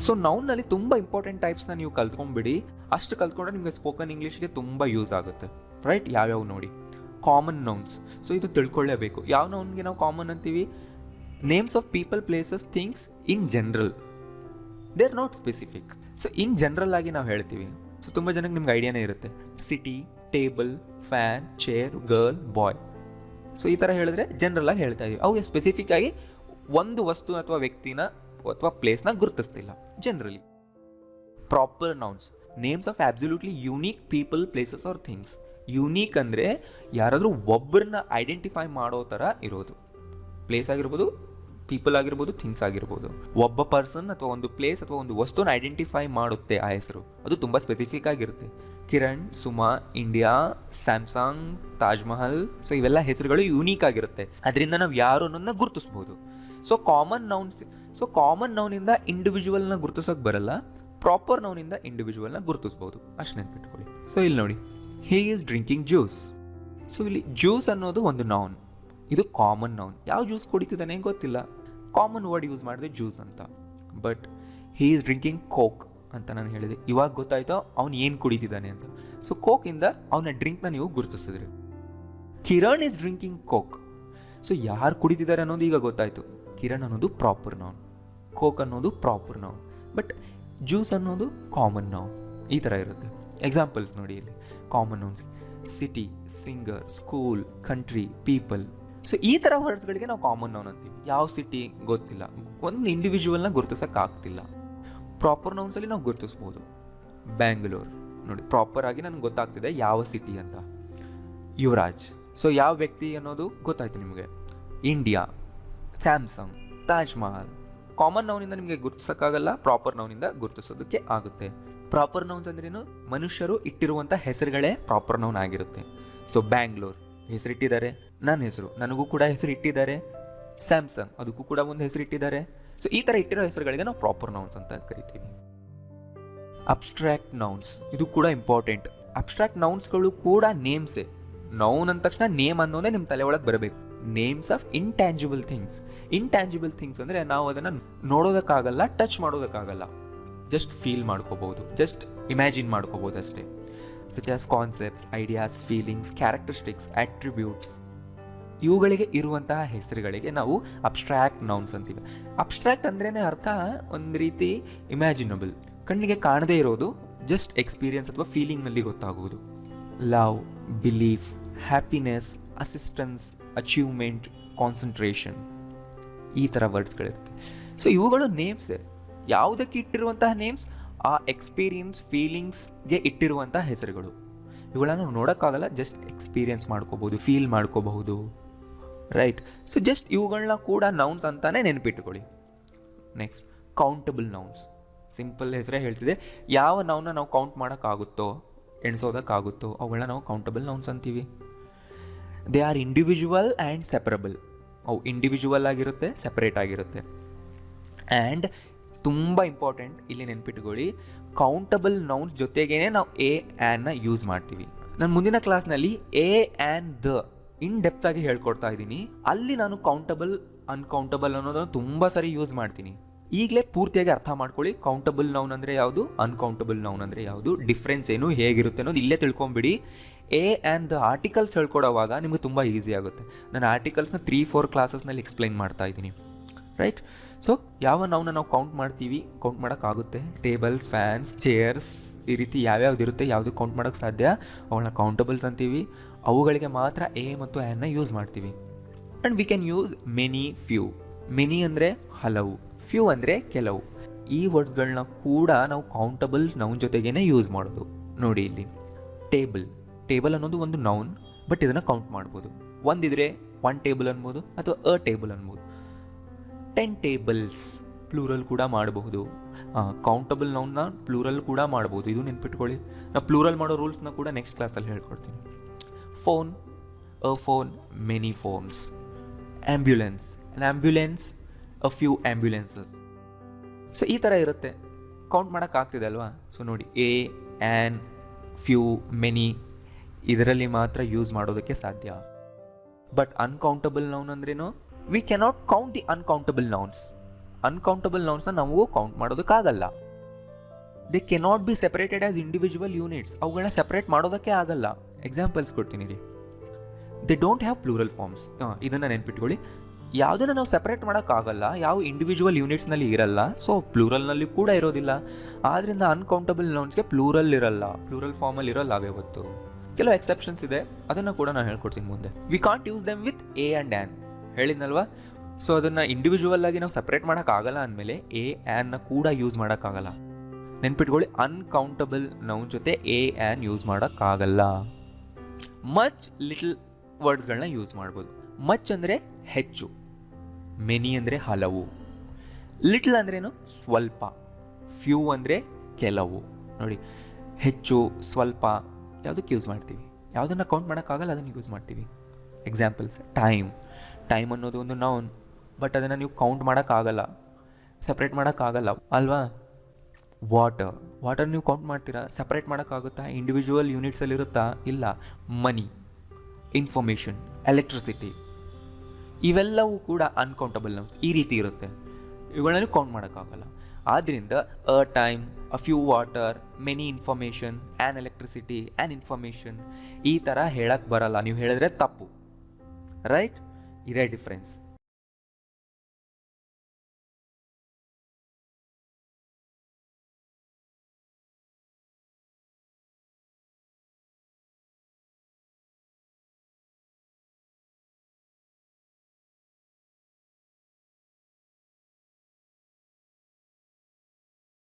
So ನೌನ್ನಲ್ಲಿ ತುಂಬ important ಟೈಪ್ಸ್ನ ನೀವು ಕಲ್ತ್ಕೊಂಡ್ಬಿಡಿ. ಅಷ್ಟು ಕಲ್ತ್ಕೊಂಡ್ರೆ ನಿಮಗೆ ಸ್ಪೋಕನ್ ಇಂಗ್ಲೀಷ್ಗೆ ತುಂಬ ಯೂಸ್ ಆಗುತ್ತೆ. ರೈಟ್, ಯಾವ್ಯಾವ ನೋಡಿ. ಕಾಮನ್ ನೌನ್ಸ್, ಸೊ ಇದು ತಿಳ್ಕೊಳ್ಳೇಬೇಕು. ಯಾವ ನೌನ್ಗೆ ನಾವು ಕಾಮನ್ ಅಂತೀವಿ? Names of people, places, things in general, they are not specific. So in general ಆಗಿ ನಾವು ಹೇಳ್ತೀವಿ. ಸೊ ತುಂಬ ಜನಕ್ಕೆ ನಿಮ್ಗೆ ಐಡಿಯಾನೇ ಇರುತ್ತೆ. City, table, fan, chair, girl, boy. So ಈ ಥರ ಹೇಳಿದ್ರೆ ಜನರಲ್ ಆಗಿ ಹೇಳ್ತಾ ಇದೀವಿ. ಅವು ಸ್ಪೆಸಿಫಿಕ್ ಆಗಿ ಒಂದು ವಸ್ತು ಅಥವಾ ವ್ಯಕ್ತಿನ ಅಥವಾ ಪ್ಲೇಸ್ನ ಗುರುತಿಸ್ತಿಲ್ಲ generally. Proper nouns, names of absolutely unique people, places or things. Unique ಅಂದರೆ ಯಾರಾದರೂ ಒಬ್ಬರನ್ನ ಐಡೆಂಟಿಫೈ ಮಾಡೋ ಥರ ಇರೋದು. ಪ್ಲೇಸ್ ಆಗಿರ್ಬೋದು, ಪೀಪಲ್ ಆಗಿರ್ಬೋದು, ಥಿಂಗ್ಸ್ ಆಗಿರ್ಬೋದು. ಒಬ್ಬ ಪರ್ಸನ್ ಅಥವಾ ಒಂದು ಪ್ಲೇಸ್ ಅಥವಾ ಒಂದು ವಸ್ತುನ ಐಡೆಂಟಿಫೈ ಮಾಡುತ್ತೆ ಆ ಹೆಸರು. ಅದು ತುಂಬ ಸ್ಪೆಸಿಫಿಕ್ ಆಗಿರುತ್ತೆ. Kiran, Suma, India, Samsung, Taj Mahal. So ಇವೆಲ್ಲ ಹೆಸರುಗಳು ಯೂನಿಕ್ ಆಗಿರುತ್ತೆ. ಅದರಿಂದ ನಾವು ಯಾರು ಅನ್ನೋದನ್ನ ಗುರುತಿಸ್ಬೋದು. ಸೊ ಕಾಮನ್ ನೌನಿಂದ ಇಂಡಿವಿಜುವಲ್ನ ಗುರುತಿಸೋಕೆ ಬರಲ್ಲ. ಪ್ರಾಪರ್ ನೌನಿಂದ ಇಂಡಿವಿಜುವಲ್ನ ಗುರುತಿಸ್ಬೋದು. ಅಷ್ಟು ನೆನ್ಪಿಟ್ಕೊಳ್ಳಿ. ಸೊ ಇಲ್ಲಿ ನೋಡಿ, he is drinking juice. So ಇಲ್ಲಿ ಜ್ಯೂಸ್ ಅನ್ನೋದು ಒಂದು ನೌನ್, ಇದು ಕಾಮನ್ ನೌನ್. ಯಾವ ಜ್ಯೂಸ್ ಕುಡಿತಿದ್ದಾನೆ ಗೊತ್ತಿಲ್ಲ, ಕಾಮನ್ ವರ್ಡ್ ಯೂಸ್ ಮಾಡಿದೆ ಜ್ಯೂಸ್ ಅಂತ. But he is drinking coke ಅಂತ ನಾನು ಹೇಳಿದೆ. ಇವಾಗ ಗೊತ್ತಾಯ್ತೋ ಅವ್ನು ಏನು ಕುಡಿತಿದ್ದಾನೆ ಅಂತ. ಸೊ ಕೋಕಿಂದ ಅವನ ಡ್ರಿಂಕ್ನ ನೀವು ಗುರುತಿಸಿದ್ರಿ. Kiran is drinking coke. So ಯಾರು ಕುಡಿತಿದ್ದಾರೆ ಅನ್ನೋದು ಈಗ ಗೊತ್ತಾಯ್ತು. ಕಿರಣ್ ಅನ್ನೋದು ಪ್ರಾಪರ್ ನೌನ್, ಕೋಕ್ ಅನ್ನೋದು ಪ್ರಾಪರ್ ನೌನ್, ಬಟ್ ಜ್ಯೂಸ್ ಅನ್ನೋದು ಕಾಮನ್ ನೌನ್. ಈ ಥರ ಇರುತ್ತೆ. ಎಕ್ಸಾಂಪಲ್ಸ್ ನೋಡಿ ಇಲ್ಲಿ. Common nouns: city, singer, school, country, people. So ಈ ಥರ ವರ್ಡ್ಸ್ಗಳಿಗೆ ನಾವು ಕಾಮನ್ ನೌನ್ ಅಂತೀವಿ. ಯಾವ ಸಿಟಿ ಗೊತ್ತಿಲ್ಲ, ಒಂದು ಇಂಡಿವಿಜುವಲ್ನ ಗುರುತಿಸೋಕ್ಕಾಗ್ತಿಲ್ಲ. ಪ್ರಾಪರ್ ನೌನ್ಸಲ್ಲಿ ನಾವು ಗುರುತಿಸ್ಬೋದು. ಬ್ಯಾಂಗ್ಳೂರ್ ನೋಡಿ, ಪ್ರಾಪರ್ ಆಗಿ ನನಗೆ ಗೊತ್ತಾಗ್ತಿದೆ ಯಾವ ಸಿಟಿ ಅಂತ. ಯುವರಾಜ್, ಸೊ ಯಾವ ವ್ಯಕ್ತಿ ಅನ್ನೋದು ಗೊತ್ತಾಯ್ತು ನಿಮಗೆ. India, Samsung, Taj Mahal. Common ನೌನಿಂದ ನಿಮಗೆ ಗುರುತಿಸೋಕ್ಕಾಗಲ್ಲ, ಪ್ರಾಪರ್ ನೌನಿಂದ ಗುರುತಿಸೋದಕ್ಕೆ ಆಗುತ್ತೆ. ಪ್ರಾಪರ್ ನೌನ್ಸ್ ಅಂದ್ರೇನು? ಮನುಷ್ಯರು ಇಟ್ಟಿರುವಂಥ ಹೆಸರುಗಳೇ ಪ್ರಾಪರ್ ನೌನ್ ಆಗಿರುತ್ತೆ. ಸೊ ಬ್ಯಾಂಗ್ಳೂರ್ ಹೆಸರಿಟ್ಟಿದ್ದಾರೆ, ನನ್ನ ಹೆಸರು, ನನಗೂ ಕೂಡ ಹೆಸರು ಇಟ್ಟಿದ್ದಾರೆ. ಸ್ಯಾಮ್ಸಂಗ್, ಅದಕ್ಕೂ ಕೂಡ ಒಂದು ಹೆಸರು ಇಟ್ಟಿದ್ದಾರೆ. ಸೊ ಈ ಥರ ಇಟ್ಟಿರೋ ಹೆಸರುಗಳಿಗೆ ನಾವು ಪ್ರಾಪರ್ ನೌನ್ಸ್ ಅಂತ ಕರಿತೀವಿ. ಅಬ್ಸ್ಟ್ರಾಕ್ಟ್ ನೌನ್ಸ್, ಇದು ಕೂಡ ಇಂಪಾರ್ಟೆಂಟ್. ಅಬ್ಸ್ಟ್ರಾಕ್ಟ್ ನೌನ್ಸ್ಗಳು ಕೂಡ ನೇಮ್ಸೇ. ನೌನ್ ಅಂದ ತಕ್ಷಣ ನೇಮ್ ಅನ್ನೋದೇ ನಿಮ್ಮ ತಲೆ ಒಳಗೆ ಬರಬೇಕು. Names of intangible things. Intangible things ಅಂದರೆ ನಾವು ಅದನ್ನು ನೋಡೋದಕ್ಕಾಗಲ್ಲ, ಟಚ್ ಮಾಡೋದಕ್ಕಾಗಲ್ಲ, ಜಸ್ಟ್ ಫೀಲ್ ಮಾಡ್ಕೋಬಹುದು, ಜಸ್ಟ್ ಇಮ್ಯಾಜಿನ್ ಮಾಡ್ಕೋಬಹುದು ಅಷ್ಟೇ. Such as concepts, ideas, feelings, characteristics, attributes. ಇವುಗಳಿಗೆ ಇರುವಂತಹ ಹೆಸರುಗಳಿಗೆ ನಾವು ಅಬ್ಸ್ಟ್ರಾಕ್ಟ್ ನೌನ್ಸ್ ಅಂತೀವಿ. ಅಬ್ಸ್ಟ್ರಾಕ್ಟ್ ಅಂದ್ರೇ ಅರ್ಥ ಒಂದು ರೀತಿ ಇಮ್ಯಾಜಿನಬಲ್, ಕಣ್ಣಿಗೆ ಕಾಣದೇ ಇರೋದು, ಜಸ್ಟ್ ಎಕ್ಸ್ಪೀರಿಯನ್ಸ್ ಅಥವಾ ಫೀಲಿಂಗ್ನಲ್ಲಿ ಗೊತ್ತಾಗುವುದು. Love, belief, happiness, assistance, achievement, concentration, ಈ ಥರ ವರ್ಡ್ಸ್ಗಳಿರುತ್ತೆ. ಸೊ ಇವುಗಳು ನೇಮ್ಸೇ. ಯಾವುದಕ್ಕೆ ಇಟ್ಟಿರುವಂತಹ ನೇಮ್ಸ್? ಆ ಎಕ್ಸ್ಪೀರಿಯನ್ಸ್, ಫೀಲಿಂಗ್ಸ್ಗೆ ಇಟ್ಟಿರುವಂತಹ ಹೆಸರುಗಳು. ಇವುಗಳನ್ನ ನಾವು ನೋಡೋಕ್ಕಾಗಲ್ಲ, ಜಸ್ಟ್ ಎಕ್ಸ್ಪೀರಿಯನ್ಸ್ ಮಾಡ್ಕೋಬಹುದು, ಫೀಲ್ ಮಾಡ್ಕೋಬಹುದು. ರೈಟ್. ಸೊ ಜಸ್ಟ್ ಇವುಗಳನ್ನ ಕೂಡ ನೌನ್ಸ್ ಅಂತಾನೆ ನೆನಪಿಟ್ಟುಕೊಳ್ಳಿ. Next, countable nouns. ಸಿಂಪಲ್ ಹೆಸರೇ ಹೇಳ್ತಿದೆ. ಯಾವ ನೌನ್ನ ನಾವು ಕೌಂಟ್ ಮಾಡೋಕ್ಕಾಗುತ್ತೋ, ಎಣಿಸೋದಕ್ಕಾಗುತ್ತೋ ಅವುಗಳನ್ನ ನಾವು ಕೌಂಟಬಲ್ ನೌನ್ಸ್ ಅಂತೀವಿ. They are individual and separable. ಅವು ಇಂಡಿವಿಜುವಲ್ ಆಗಿರುತ್ತೆ, ಸೆಪರೇಟ್ ಆಗಿರುತ್ತೆ. ಆ್ಯಂಡ್ ತುಂಬ ಇಂಪಾರ್ಟೆಂಟ್, ಇಲ್ಲಿ ನೆನ್ಪಿಟ್ಕೊಳ್ಳಿ, ಕೌಂಟಬಲ್ ನೌನ್ಸ್ ಜೊತೆಗೇನೆ ನಾವು ಎ ಆ್ಯನ್ನ ಯೂಸ್ ಮಾಡ್ತೀವಿ. ನಾನು ಮುಂದಿನ ಕ್ಲಾಸ್ನಲ್ಲಿ A and the in depth ಆಗಿ ಹೇಳ್ಕೊಡ್ತಾ ಇದ್ದೀನಿ. ಅಲ್ಲಿ ನಾನು ಕೌಂಟಬಲ್, ಅನ್ಕೌಂಟಬಲ್ ಅನ್ನೋದನ್ನು ತುಂಬ ಸರಿ ಯೂಸ್ ಮಾಡ್ತೀನಿ. ಈಗಲೇ ಪೂರ್ತಿಯಾಗಿ ಅರ್ಥ ಮಾಡ್ಕೊಳ್ಳಿ. ಕೌಂಟಬಲ್ ನೌನ್ ಅಂದರೆ ಯಾವುದು, ಅನ್ಕೌಂಟಬಲ್ ನೌನ್ ಅಂದರೆ ಯಾವುದು, ಡಿಫ್ರೆನ್ಸ್ ಏನು, ಹೇಗಿರುತ್ತೆ ಅನ್ನೋದು ಇಲ್ಲೇ ತಿಳ್ಕೊಂಬಿಡಿ. ಎ ಆ್ಯಂಡ್ ದ ಆರ್ಟಿಕಲ್ಸ್ ಹೇಳ್ಕೊಡೋವಾಗ ನಿಮಗೆ ತುಂಬ ಈಸಿ ಆಗುತ್ತೆ. ನಾನು ಆರ್ಟಿಕಲ್ಸ್ನ 3-4 ಕ್ಲಾಸಸ್ನಲ್ಲಿ ಎಕ್ಸ್ಪ್ಲೈನ್ ಮಾಡ್ತಾ ಇದ್ದೀನಿ. ರೈಟ್. ಸೊ ಯಾವ ನೌನ ನಾವು ಕೌಂಟ್ ಮಾಡ್ತೀವಿ, ಕೌಂಟ್ ಮಾಡೋಕ್ಕಾಗುತ್ತೆ. ಟೇಬಲ್ಸ್, ಫ್ಯಾನ್ಸ್, ಚೇರ್ಸ್, ಈ ರೀತಿ ಯಾವ್ಯಾವ್ದು ಇರುತ್ತೆ, ಯಾವುದು ಕೌಂಟ್ ಮಾಡೋಕ್ಕೆ ಸಾಧ್ಯ, ಅವುಗಳನ್ನ ಕೌಂಟಬಲ್ಸ್ ಅಂತೀವಿ. ಅವುಗಳಿಗೆ ಮಾತ್ರ ಎ ಮತ್ತು ಆ್ಯನ್ನ ಯೂಸ್ ಮಾಡ್ತೀವಿ. And we can use many, few. Many ಅಂದರೆ ಹಲವು, ಫ್ಯೂ ಅಂದರೆ ಕೆಲವು. ಈ ವರ್ಡ್ಸ್ಗಳನ್ನ ಕೂಡ ನಾವು ಕೌಂಟಬಲ್ ನೌನ್ ಜೊತೆಗೇನೆ ಯೂಸ್ ಮಾಡೋದು. ನೋಡಿ ಇಲ್ಲಿ, ಟೇಬಲ್. ಟೇಬಲ್ ಅನ್ನೋದು ಒಂದು ನೌನ್, ಬಟ್ ಇದನ್ನು ಕೌಂಟ್ ಮಾಡ್ಬೋದು. ಒಂದಿದ್ರೆ 1 ಟೇಬಲ್ ಅನ್ಬೋದು ಅಥವಾ ಅ ಟೇಬಲ್ ಅನ್ಬೋದು. 10 ಟೇಬಲ್ಸ್ ಪ್ಲೂರಲ್ ಕೂಡ ಮಾಡಬಹುದು. ಕೌಂಟಬಲ್ ನೌನ್ನ ಪ್ಲೂರಲ್ ಕೂಡ ಮಾಡ್ಬೋದು, ಇದು ನೆನ್ಪಿಟ್ಕೊಳ್ಳಿ. ನಾವು ಪ್ಲೂರಲ್ ಮಾಡೋ ರೂಲ್ಸ್ನ ಕೂಡ ನೆಕ್ಸ್ಟ್ ಕ್ಲಾಸಲ್ಲಿ ಹೇಳ್ಕೊಡ್ತೀನಿ. Phone, a phone, many phones. Ambulance, an ambulance, a few ambulances. So ಈ ಥರ ಇರುತ್ತೆ. ಕೌಂಟ್ ಮಾಡೋಕ್ಕಾಗ್ತಿದೆ ಅಲ್ವಾ? ಸೊ ನೋಡಿ, ಎ, ಆ್ಯನ್, ಫ್ಯೂ, ಮೆನಿ ಇದರಲ್ಲಿ ಮಾತ್ರ ಯೂಸ್ ಮಾಡೋದಕ್ಕೆ ಸಾಧ್ಯ. ಬಟ್ ಅನ್ಕೌಂಟಬಲ್ ನೌನ್ ಅಂದ್ರೇನು? We cannot count the uncountable nouns. Uncountable ನೌನ್ಸ್ನ ನಾವು ಕೌಂಟ್ ಮಾಡೋದಕ್ಕಾಗಲ್ಲ. They cannot be separated as individual units. ಅವುಗಳನ್ನ ಸೆಪರೇಟ್ ಮಾಡೋದಕ್ಕೆ ಆಗಲ್ಲ. ಎಕ್ಸಾಂಪಲ್ಸ್ ಕೊಡ್ತೀನಿ ರೀ. They don't have plural forms. ಇದನ್ನು ನೆನ್ಪಿಟ್ಕೊಳ್ಳಿ. ಯಾವುದನ್ನು ನಾವು ಸೆಪ್ರೇಟ್ ಮಾಡೋಕ್ಕಾಗಲ್ಲ, ಯಾವ ಇಂಡಿವಿಜುವಲ್ ಯೂನಿಟ್ಸ್ನಲ್ಲಿ ಇರಲ್ಲ, ಸೊ ಪ್ಲೂರಲ್ನಲ್ಲಿ ಕೂಡ ಇರೋದಿಲ್ಲ. ಆದ್ದರಿಂದ ಅನ್ಕೌಂಟಬಲ್ ನೌನ್ಸ್ಗೆ ಪ್ಲೂರಲ್ ಇರಲ್ಲ, ಪ್ಲೂರಲ್ ಫಾರ್ಮಲ್ಲಿ ಇರೋಲ್ಲ ಯಾವತ್ತು. ಕೆಲವು ಎಕ್ಸೆಪ್ಷನ್ಸ್ ಇದೆ, ಅದನ್ನು ಕೂಡ ನಾನು ಹೇಳ್ಕೊಡ್ತೀನಿ ಮುಂದೆ. We can't use them with a and an, ಹೇಳಿದ್ನಲ್ವಾ. ಸೊ ಅದನ್ನು ಇಂಡಿವಿಜುವಲ್ ಆಗಿ ನಾವು ಸೆಪ್ರೇಟ್ ಮಾಡೋಕ್ಕಾಗಲ್ಲ ಅಂದಮೇಲೆ ಎ ಆ್ಯನ್ನ ಕೂಡ ಯೂಸ್ ಮಾಡೋಕ್ಕಾಗಲ್ಲ. ನೆನ್ಪಿಟ್ಕೊಳ್ಳಿ, ಅನ್ಕೌಂಟಬಲ್ ನೌನ್ ಜೊತೆ ಎ ಆ್ಯನ್ ಯೂಸ್ ಮಾಡೋಕ್ಕಾಗಲ್ಲ. ಮಚ್ ಲಿಟಲ್ ವರ್ಡ್ಸ್ಗಳನ್ನ ಯೂಸ್ ಮಾಡ್ಬೋದು. ಮಚ್ ಅಂದರೆ ಹೆಚ್ಚು, ಮೆನಿ ಅಂದರೆ ಹಲವು, ಲಿಟಲ್ ಅಂದ್ರೇನು ಸ್ವಲ್ಪ, ಫ್ಯೂ ಅಂದರೆ ಕೆಲವು. ನೋಡಿ, ಹೆಚ್ಚು, ಸ್ವಲ್ಪ ಯಾವುದಕ್ಕೆ ಯೂಸ್ ಮಾಡ್ತೀವಿ? ಯಾವುದನ್ನು ಕೌಂಟ್ ಮಾಡೋಕ್ಕಾಗಲ್ಲ ಅದನ್ನು ಯೂಸ್ ಮಾಡ್ತೀವಿ. ಎಕ್ಸಾಂಪಲ್ಸ್: ಟೈಮ್ ಅನ್ನೋದು ಒಂದು ನೌನ್, ಬಟ್ ಅದನ್ನು ನೀವು ಕೌಂಟ್ ಮಾಡೋಕ್ಕಾಗಲ್ಲ, ಸಪ್ರೇಟ್ ಮಾಡೋಕ್ಕಾಗಲ್ಲ ಅಲ್ವಾ. ವಾಟರ್ ನೀವು ಕೌಂಟ್ ಮಾಡ್ತೀರಾ, ಸಪ್ರೇಟ್ ಮಾಡೋಕ್ಕಾಗುತ್ತಾ? ಇಂಡಿವಿಜುವಲ್ ಯೂನಿಟ್ಸಲ್ಲಿರುತ್ತಾ? ಇಲ್ಲ. ಮನಿ, ಇನ್ಫಾರ್ಮೇಷನ್, ಎಲೆಕ್ಟ್ರಿಸಿಟಿ ಇವೆಲ್ಲವೂ ಕೂಡ ಅನ್ಕೌಂಟಬಲ್ ನೌನ್ಸ್. ಈ ರೀತಿ ಇರುತ್ತೆ, ಇವುಗಳನ್ನು ಕೌಂಟ್ ಮಾಡೋಕ್ಕಾಗಲ್ಲ. ಆದ್ದರಿಂದ ಅ time, a few water, many information, an electricity, an information ಈ ಥರ ಹೇಳಕ್ಕೆ ಬರಲ್ಲ. ನೀವು ಹೇಳಿದ್ರೆ ತಪ್ಪು, ರೈಟ್? ಇದೇ ಡಿಫ್ರೆನ್ಸ್.